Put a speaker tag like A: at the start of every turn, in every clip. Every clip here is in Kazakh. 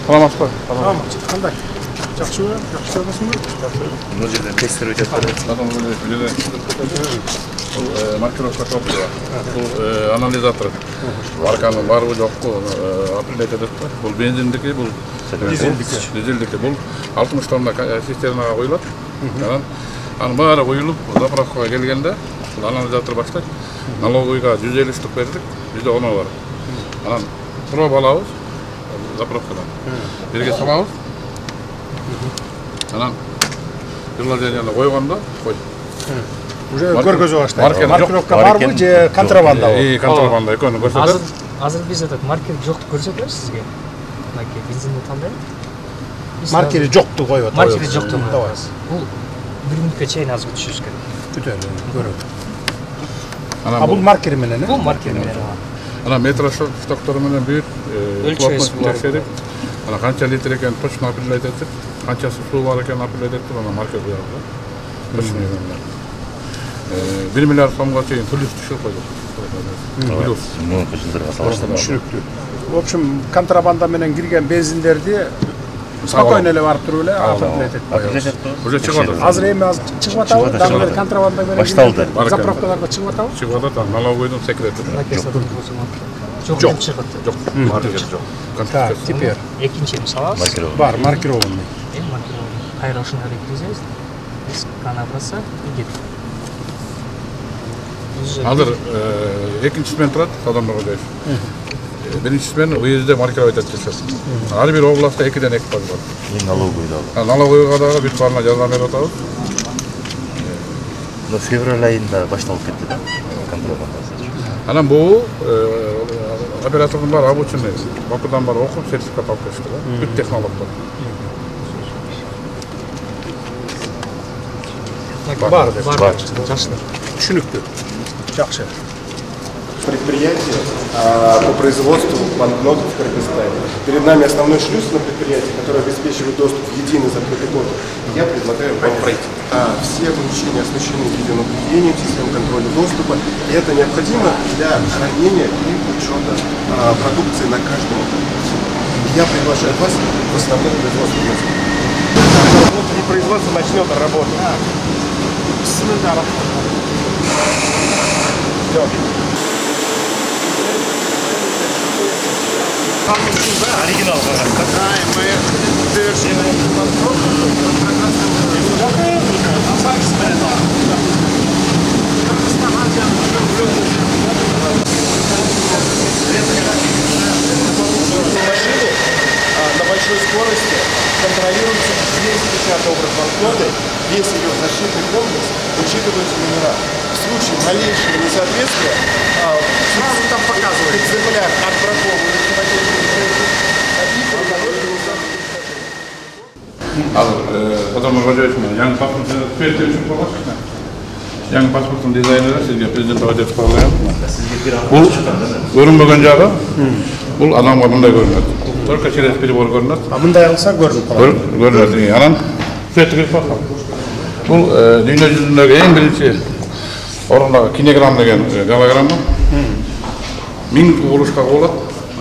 A: Саламатсызбы?
B: Tamam, qanday? Yaxshimi? Yaxshi ko'rasizmi?
C: Bu yerda tekstlar o'tyapti.
A: Markirovka to'pli bor. Bu analizator. Markaning bor u yo'q-ku, aprilda debdi. Bu benzindiki, bu dizeldiki. Bu 60 tonna sisternaga qo'yiladi. Ani bari qo'yilib, zapravkaga kelganda, bu analizator boshlaydi. Налоговыйга 150 штук berdik, 110 var. Anan proba alabız, zapravkadan. Yerге salabız. Anan yıllar yanına koyganda koy.
B: Уже көргөзө баштайт. Маркировка барбы же контрабандабы?
A: Контрабанда экөөнү көрсөтөт.
D: Азыр биз этот маркер жокту көрсөтөбүз сизге. Мынакей бензинди тандайбы.
B: Маркери жокту коюп атабыз.
D: Маркери жокту коюбуз. Бул 1 мүнөткө чейин азыр күтүшүбүз керек.
B: Күтөлү, көрөт. А бул маркер менен,
D: Бул маркер менен.
A: Ана метраж штоктор менен бүт
D: Өлчөбүз
A: текшерип, ана канча литр экенин точно определять этип, канчасы суу бар экенин определять этип, ана маркер коёбуз. Точно менен. 1 миллиард сомго чейин плюс түшүп койдук. Плюс.
C: Ну, кышындырга салыштырма.
B: Түшүнүктүү. В общем, контрабанда менен кирген бензиндерди спокойно эле барып туруп эле определять этип коебуз.
A: Уже чыгып атат.
B: Азыр эми чыгып атабы, дагы бир контрабанда менен
C: Башталды.
B: Заправкаларга чыгып атабы?
A: Чыгып атат, налоговыйдын секрети.
D: Жок чыгат.
A: Жок. Маркер жок.
B: Так, теперь.
D: Экинчи салабыз.
B: Бар, маркированный.
D: Эми маркировка. Кайра ушуну киргизебиз. Биз канабраса игет.
A: Азыр экинчисимен турат, адамдар ойлойт. Биринчисимен уездде маркировать этишет. Ар бир областта 2ден 2 бар.
C: Налоговыйда.
A: Налоговыйга дагы бир парына жаза берип атабыз.
C: Ну, февраль айында башталып кетти да, контрабандасы.
A: Анан бул оператордун баары обученный, Бакудан бар окуп сертификат алып келишти да. Бүт технологдор.
B: Бар.
D: Жакшы.
B: Түшүнүктүү. Жакшы.
E: Предприятие по производству банкнотов в Кыргызстане. Перед нами основной шлюз на предприятие, который обеспечивает доступ в единый закрытый код. Я предлагаю вам пройти. Все помещения оснащены видеонаблюдением, системой контроля доступа. И это необходимо для хранения и учета продукции на каждом этапе. Я приглашаю вас в основное производство места. Внутреннее производство начнет работать.
C: Оригинал
E: машины на большой скорости контролируется весь печатный образ банкноты, весь ее защитный комплекс, учитываются номера. В случае малейшего несоответствия сразу там показывают экземпляр отбраковывают
A: Адамдар бажайсың, жаңы паспортты берден үшін боласың. Жаңы паспорттың дизайнері сізге президент авадет қабылдайын. Бұл көрінбеген жағы, бұл адамға мындай көрінеді. Только через перебор көрінеді.
B: Мындай алса көрүнүп калат.
A: Көрінеді. Анан светті келіп баққан. Бұл дүние жүзіндегі ең бірінші орындағы кинеграмм деген голограмма. 1000 құрылышқа қойылады.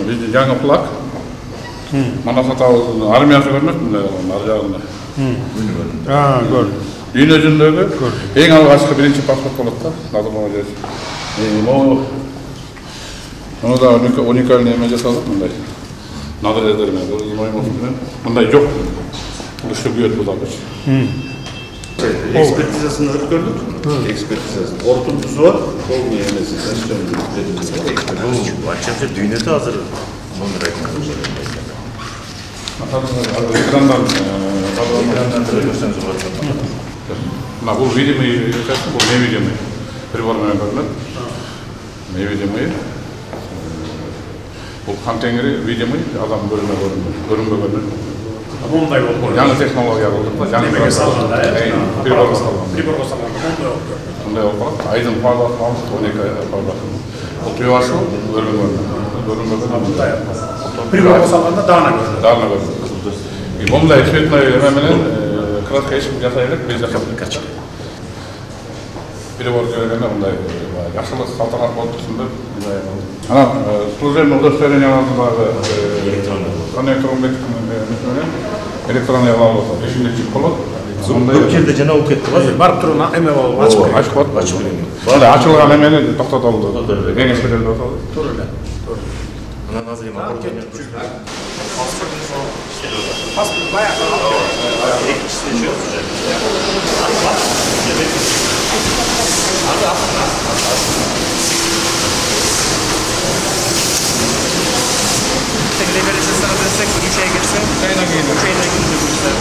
A: Бізде жаңа флаг. Мана сатабыздың армиясы көрінеді, ар жағында.
B: Көрдүм.
A: Дүние жүзіндегі ең алғашқы бірінші паспорт болады да, Назарбаев жүйесі. Оны да уникальный еме жасалып, мындай надрезермен, мындай жоқ. Бұл шүргүйет бұл абыш.
F: Экспертизасын өткөрдүк. Экспертизасын. Қорытындысы бар. Ол не емес.
C: Бұл вообще дүйнөдө азыр номер айтқан.
A: Экрандан
C: көрсөңүз болот.
A: бұл видимый, бұл невидимый. Прибормен көрінеді. Невидимый. Бұл контейнері видимый, адам көрінбеген.
F: Ондай болып қойды.
A: Жаңы технология болдық та, жаңы
F: Немеге салғанда,
A: приборға салған.
F: Приборға салғанда ондай болып көрді.
A: Ондай болып қалады. Айдың фазасын алып, 12 фазасын. Бұл түйе ашу, көрінбеген.
F: Приборға салғанда дана көрді.
A: Дана көрінеді. Бұндай цветной еменен краска ешім жасайлық, без жасалып. Перебор жібергенде бұндай жақшылық салтанат болып тұрсын деп. Ана, служебный удостоверенияларындағы электронный алып отыр. Ишинде чип болот.
C: Көп жерде жана болуп кетти го.
B: Барып туруп эме болуп ачып
A: Ачып коет. Анда ачылган эмени токтотолду. Кеңеш берилди аталы.
B: туруп эле.
C: Анан азыр эми
B: Паспорт баягы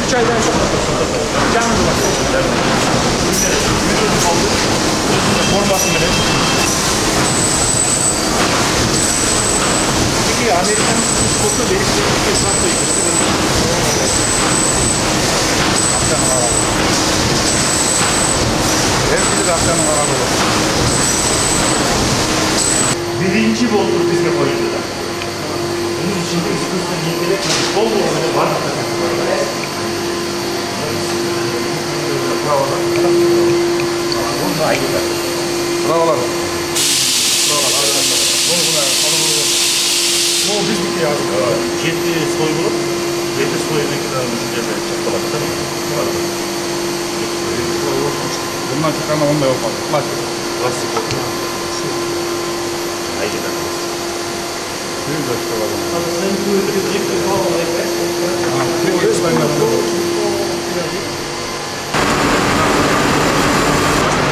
B: üç aydan çok canlı var. Forması mı? Peki Amerikan kodu verişleri hesapta
C: Birinci boldu bizge koydu da. Bunun içinde üstüne yengelerek bol bol var mı? Bunu ayrı ver.
A: Bravolar.
B: Bu bizlik yazdı.
C: Жеті soyulup, жеті soyuna kadar düşünceler çaktaladı değil mi?
A: Bundan çıkan onda yok. Plastik.
C: Plastik oldu. Ayrı ver.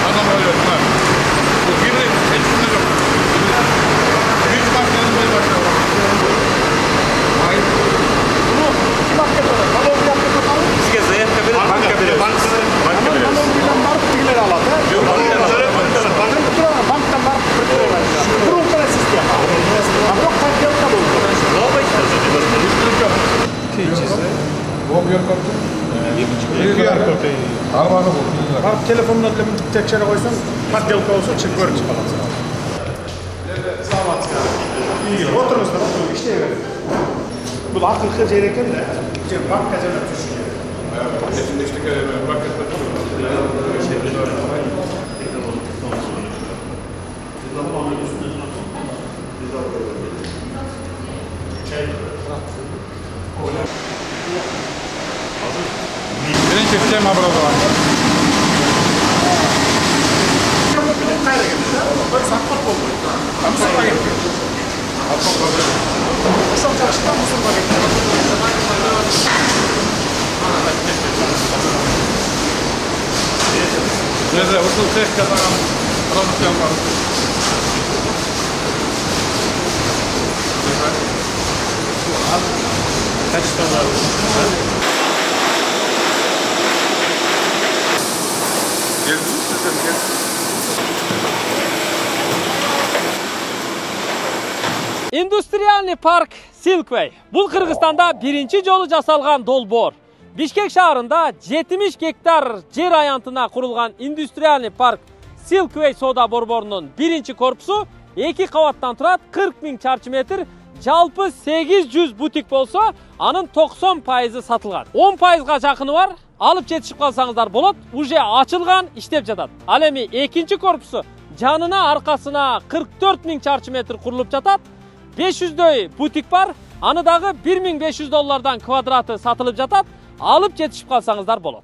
A: Adam oluyor bunlar. Bu gibi hiçbirinde yok. Büyük başkanın bir başkanı var. Hayır.
C: Bizge zayatta verir, banka verir. Banka verir.
B: Barıp bilgileri aladı. Banktan barıp bilgileri aladı. Kurul kadar sistem. Ama yok farklı buldu.
C: Новый
B: QR kodu.
A: Arabada bu.
B: Barıp telefonla tekşere koysan farklı olsa çık görür çıkalım. İyi. Oturunuz da oturun. İşte evet. Bu akıllı gereken de. Banka cana düşüyor.
A: Şimdi işte birinci sistem образования.
B: Satmak oldu. Mısır'a gitti. Uşak çalıştan Mısır'a gitti.
A: Neyse, usul tek kazanan prodüksiyon var.
C: Kaç tane var?
A: Geldiniz sizden gel.
G: Индустриальный парк Silkway. Бұл Қырғызстанда бірінші жолы жасалған долбоор. Бишкек шаарында 70 гектар жер аянтына құрылған индустриальный парк Silkway сода борборунун бірінші корпусу 2 кабаттан турат, 40 000 чарчы метр, жалпы 800 бутик болсо, анын 90% сатылган. 10%га жакыны бар. Алып жетишип калсаңыздар болот. Уже ачылган, иштеп жатат. Ал эми экинчи корпусу жанына аркасына 44 000 чарчы метр курулуп жатат. 500дөй бутик бар. Аны дагы $1500 квадраты сатылып жатат. Алып жетишип калсаңыздар болот.